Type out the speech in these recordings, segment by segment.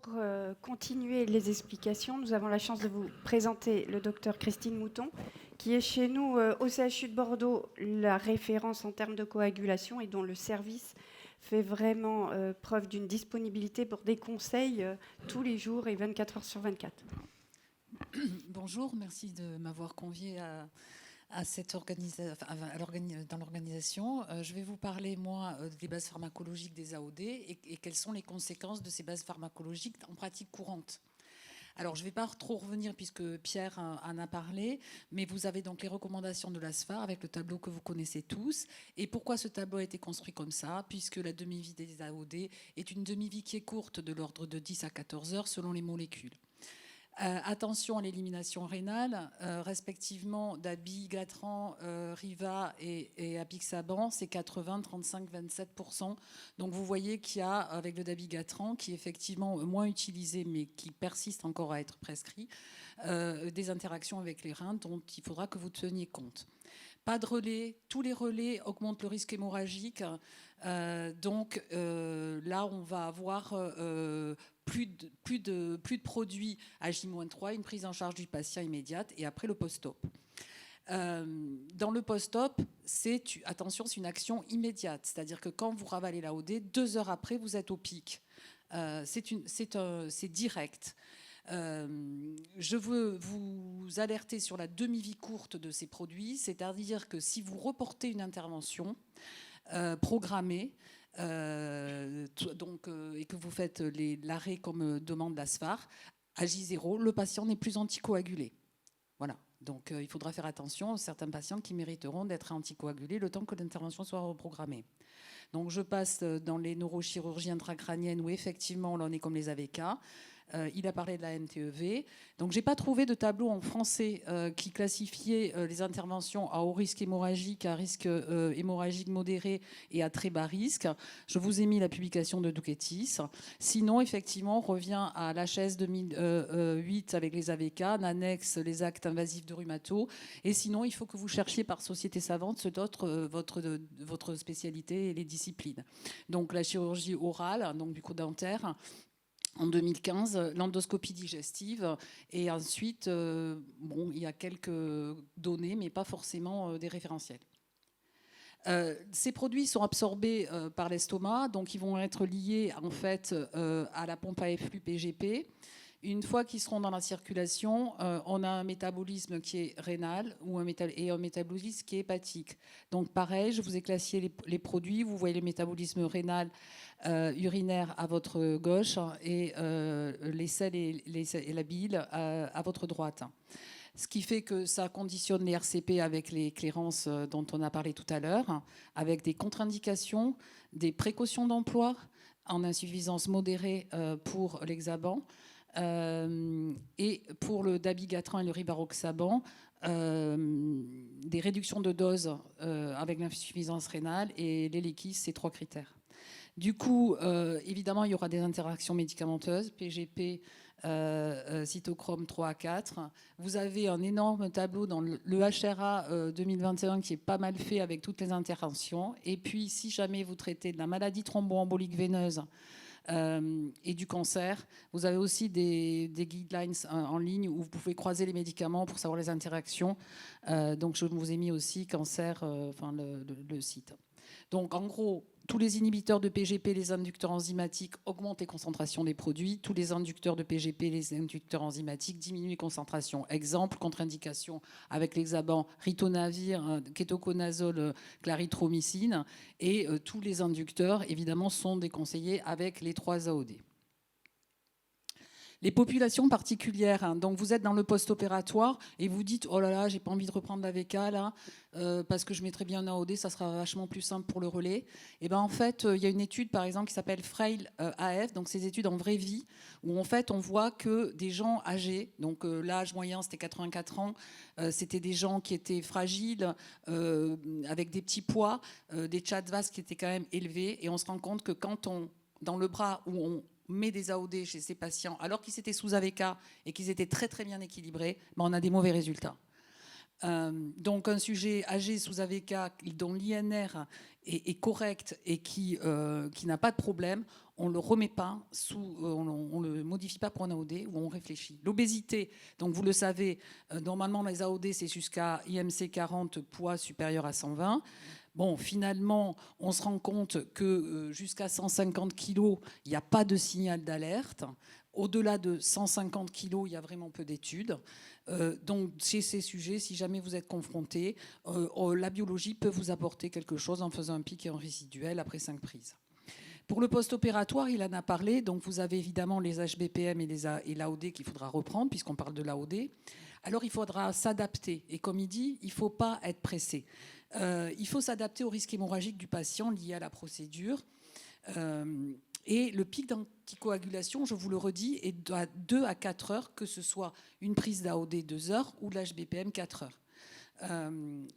Pour continuer les explications, nous avons la chance de vous présenter le docteur Christine Mouton, qui est chez nous au CHU de Bordeaux la référence en termes de coagulation et dont le service fait vraiment preuve d'une disponibilité pour des conseils tous les jours et 24 heures sur 24. Bonjour, merci de m'avoir conviée dans l'organisation. Je vais vous parler, moi, des bases pharmacologiques des AOD et quelles sont les conséquences de ces bases pharmacologiques en pratique courante. Alors, je ne vais pas trop revenir puisque Pierre en a parlé, mais vous avez donc les recommandations de l'ASFAR avec le tableau que vous connaissez tous. Et pourquoi ce tableau a été construit comme ça? Puisque la demi-vie des AOD est une demi-vie qui est courte, de l'ordre de 10 à 14 heures selon les molécules. Attention à l'élimination rénale, respectivement dabigatran, Riva et apixaban, c'est 80, 35, 27%. Donc vous voyez qu'il y a, avec le dabigatran, qui est effectivement moins utilisé mais qui persiste encore à être prescrit, des interactions avec les reins dont il faudra que vous teniez compte. Pas de relais, tous les relais augmentent le risque hémorragique. Donc là, on va avoir plus de produits à J-3, une prise en charge du patient immédiate et après le post-op. Dans le post-op, attention, c'est une action immédiate. C'est-à-dire que quand vous ravalez l'AOD, 2 heures après, vous êtes au pic. C'est direct. Je veux vous alerter sur la demi-vie courte de ces produits, c'est-à-dire que si vous reportez une intervention programmée, et que vous faites l'arrêt comme demande l'ASFAR, à J0, le patient n'est plus anticoagulé. Voilà. Donc il faudra faire attention à certains patients qui mériteront d'être anticoagulés le temps que l'intervention soit reprogrammée. Donc je passe dans les neurochirurgies intracrâniennes où effectivement là on est comme les AVK. Il a parlé de la MTEV. Donc, je n'ai pas trouvé de tableau en français qui classifiait les interventions à haut risque hémorragique, à risque hémorragique modéré et à très bas risque. Je vous ai mis la publication de Douketis. Sinon, effectivement, on revient à l'HS 2008 avec les AVK, en annexe les actes invasifs de rhumato. Et sinon, il faut que vous cherchiez par société savante votre spécialité et les disciplines. Donc, la chirurgie orale, donc du coup dentaire, en 2015, l'endoscopie digestive, et ensuite, il y a quelques données, mais pas forcément des référentiels. Ces produits sont absorbés par l'estomac, donc ils vont être liés en fait à la pompe à efflux PGP. Une fois qu'ils seront dans la circulation, on a un métabolisme qui est rénal et un métabolisme qui est hépatique. Donc pareil, je vous ai classé les produits. Vous voyez le métabolisme rénal urinaire à votre gauche et les selles et la bile à votre droite. Ce qui fait que ça conditionne les RCP avec les clairances dont on a parlé tout à l'heure, avec des contre-indications, des précautions d'emploi en insuffisance modérée pour l'hexaban. Et pour le dabigatran et le rivaroxaban, des réductions de dose avec l'insuffisance rénale et l'héliquis, c'est 3 critères. Du coup, évidemment, il y aura des interactions médicamenteuses, PGP, cytochrome 3 à 4. Vous avez un énorme tableau dans le HRA 2021 qui est pas mal fait avec toutes les interventions. Et puis, si jamais vous traitez de la maladie thromboembolique veineuse, et du cancer. Vous avez aussi des guidelines en ligne où vous pouvez croiser les médicaments pour savoir les interactions. Donc je vous ai mis aussi cancer, le site. Donc en gros, tous les inhibiteurs de PGP, les inducteurs enzymatiques augmentent les concentrations des produits. Tous les inducteurs de PGP, les inducteurs enzymatiques diminuent les concentrations. Exemple, contre-indication avec l'hexaban, ritonavir, kétoconazole, clarithromycine. Et tous les inducteurs, évidemment, sont déconseillés avec les 3 AOD. Les populations particulières, donc vous êtes dans le post-opératoire et vous dites « Oh là là, j'ai pas envie de reprendre l'AVK là, parce que je mettrais bien un AOD, ça sera vachement plus simple pour le relais. » Et ben en fait, il y a une étude par exemple qui s'appelle Frail AF, donc ces études en vraie vie, où en fait on voit que des gens âgés, donc l'âge moyen c'était 84 ans, c'était des gens qui étaient fragiles, avec des petits poids, des chats vasques qui étaient quand même élevés, et on se rend compte que quand dans le bras où on met des AOD chez ces patients, alors qu'ils étaient sous AVK et qu'ils étaient très très bien équilibrés, on a des mauvais résultats. Donc un sujet âgé sous AVK dont l'INR est correct et qui n'a pas de problème, on le remet pas on le modifie pas pour un AOD où on réfléchit. L'obésité, donc vous le savez, normalement les AOD c'est jusqu'à IMC 40, poids supérieur à 120. Bon, finalement, on se rend compte que jusqu'à 150 kg, il n'y a pas de signal d'alerte. Au-delà de 150 kg, il y a vraiment peu d'études. Donc, chez ces sujets, si jamais vous êtes confrontés, la biologie peut vous apporter quelque chose en faisant un pic et un résiduel après 5 prises. Pour le post-opératoire, il en a parlé. Donc, vous avez évidemment les HBPM et l'AOD qu'il faudra reprendre, puisqu'on parle de l'AOD. Alors, il faudra s'adapter. Et comme il dit, il ne faut pas être pressé. Il faut s'adapter au risque hémorragique du patient lié à la procédure. Et le pic d'anticoagulation, je vous le redis, est à 2 à 4 heures, que ce soit une prise d'AOD 2 heures ou l'HBPM 4 heures.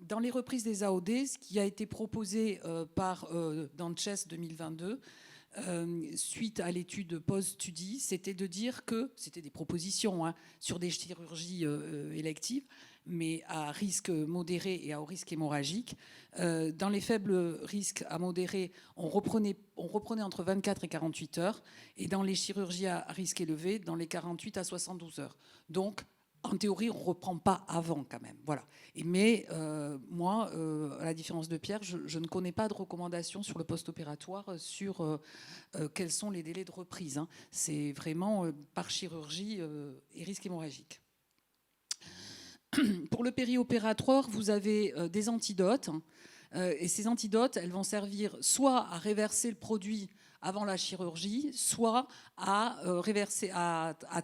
Dans les reprises des AOD, ce qui a été proposé dans CHESS 2022, suite à l'étude post-study, c'était de dire que, c'était des propositions sur des chirurgies électives, mais à risque modéré et à haut risque hémorragique. Dans les faibles risques à modéré, on reprenait entre 24 et 48 heures, et dans les chirurgies à risque élevé, dans les 48 à 72 heures. Donc, en théorie, on ne reprend pas avant quand même. Voilà. Mais moi, à la différence de Pierre, je ne connais pas de recommandations sur le post-opératoire sur quels sont les délais de reprise. C'est vraiment par chirurgie et risque hémorragique. Pour le périopératoire, vous avez des antidotes. Et ces antidotes, elles vont servir soit à réverser le produit avant la chirurgie, soit à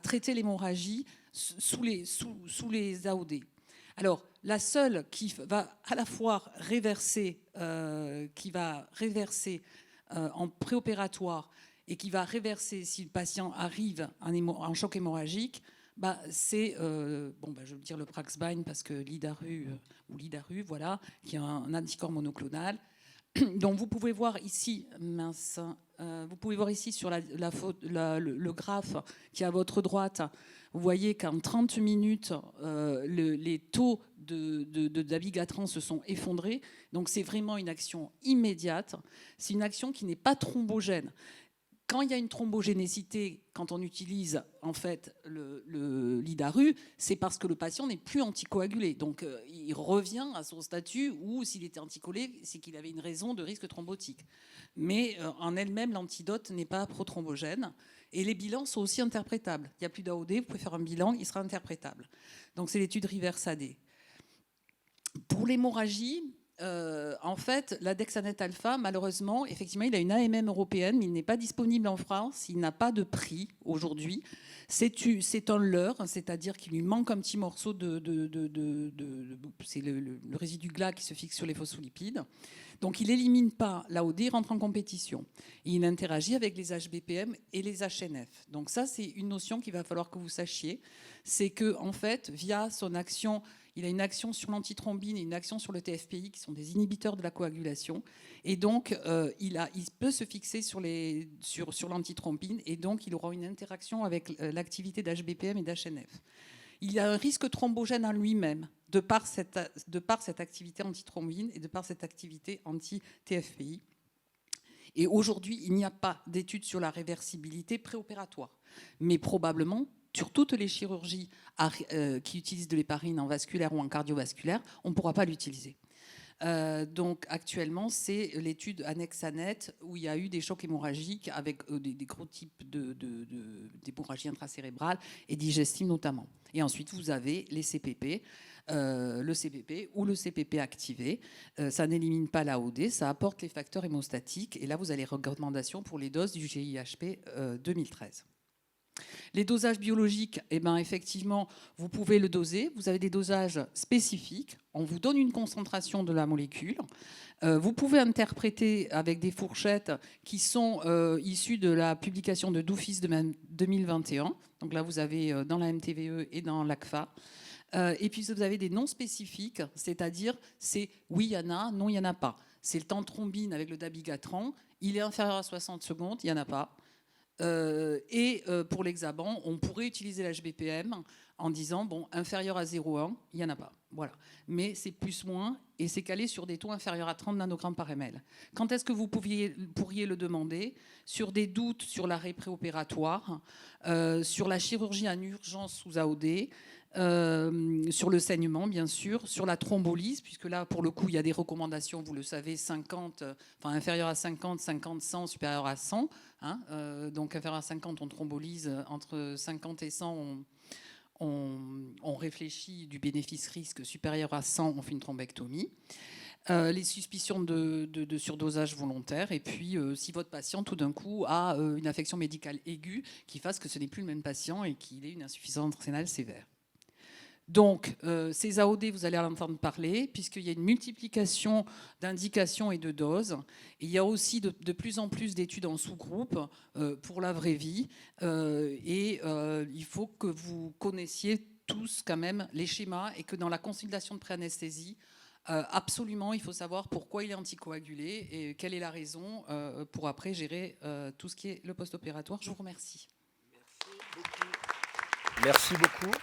traiter l'hémorragie sous les AOD. Alors, la seule qui va à la fois réverser, en préopératoire et qui va réverser si le patient arrive en choc hémorragique, c'est, je veux dire le Praxbind parce que l'Idaru, voilà, qui est un anticorps monoclonal. Donc vous pouvez voir ici, sur le graphe qui est à votre droite, vous voyez qu'en 30 minutes, les taux de dabigatran se sont effondrés. Donc c'est vraiment une action immédiate. C'est une action qui n'est pas thrombogène. Quand il y a une thrombogénécité, quand on utilise en fait l'Idaru, c'est parce que le patient n'est plus anticoagulé. Donc il revient à son statut où s'il était anticoagulé, c'est qu'il avait une raison de risque thrombotique. Mais en elle-même, l'antidote n'est pas prothrombogène. Et les bilans sont aussi interprétables. Il n'y a plus d'AOD, vous pouvez faire un bilan, il sera interprétable. Donc c'est l'étude Reverse-AD. Pour l'hémorragie, en fait, la Dexanet alpha, malheureusement, effectivement, il a une AMM européenne, mais il n'est pas disponible en France. Il n'a pas de prix aujourd'hui. C'est un leurre, c'est-à-dire qu'il lui manque un petit morceau c'est le résidu glas qui se fixe sur les phospholipides. Donc, il n'élimine pas l'AOD, il rentre en compétition. Et il interagit avec les HBPM et les HNF. Donc, ça, c'est une notion qu'il va falloir que vous sachiez. C'est que, en fait, via son action, il a une action sur l'antithrombine et une action sur le TFPI, qui sont des inhibiteurs de la coagulation. Et donc, il peut se fixer sur l'antithrombine, et donc il aura une interaction avec l'activité d'HBPM et d'HNF. Il a un risque thrombogène en lui-même, de par cette activité antithrombine et de par cette activité anti-TFPI. Et aujourd'hui, il n'y a pas d'études sur la réversibilité préopératoire. Mais probablement, sur toutes les chirurgies qui utilisent de l'héparine en vasculaire ou en cardiovasculaire, on ne pourra pas l'utiliser. Donc actuellement, c'est l'étude Annexanet où il y a eu des chocs hémorragiques avec des gros types d'hémorragie intracérébrale et digestives notamment. Et ensuite, vous avez les CPP, le CPP ou le CPP activé. Ça n'élimine pas l'AOD, ça apporte les facteurs hémostatiques. Et là, vous avez les recommandations pour les doses du GIHP 2013. Les dosages biologiques, effectivement, vous pouvez le doser. Vous avez des dosages spécifiques. On vous donne une concentration de la molécule. Vous pouvez interpréter avec des fourchettes qui sont issues de la publication de Doufis de 2021. Donc là, vous avez dans la MTVE et dans l'ACFA. Et puis, vous avez des non spécifiques, c'est-à-dire, c'est oui, il y en a, non, il n'y en a pas. C'est le temps de thrombine avec le dabigatran. Il est inférieur à 60 secondes, il n'y en a pas. Pour l'hexaban, on pourrait utiliser l'HBPM en disant, bon, inférieur à 0,1, il n'y en a pas. Voilà. Mais c'est plus-moins, et c'est calé sur des taux inférieurs à 30 nanogrammes par ml. Quand est-ce que vous pourriez le demander? Sur des doutes sur l'arrêt préopératoire, sur la chirurgie en urgence sous AOD, sur le saignement, bien sûr, sur la thrombolyse, puisque là, pour le coup, il y a des recommandations, vous le savez, 50, enfin inférieur à 50, 50, 100, supérieur à 100. Hein, donc inférieur à 50, on thrombolyse, entre 50 et 100, on réfléchit du bénéfice-risque, supérieur à 100, on fait une thrombectomie. Les suspicions de surdosage volontaire, et puis si votre patient tout d'un coup a une affection médicale aiguë qui fasse que ce n'est plus le même patient et qu'il ait une insuffisance rénale sévère. Donc, ces AOD, vous allez en entendre parler, puisqu'il y a une multiplication d'indications et de doses. Et il y a aussi de plus en plus d'études en sous-groupe pour la vraie vie. Il faut que vous connaissiez tous quand même les schémas et que dans la consultation de pré-anesthésie, absolument, il faut savoir pourquoi il est anticoagulé et quelle est la raison pour après gérer tout ce qui est le post-opératoire. Je vous remercie. Merci beaucoup.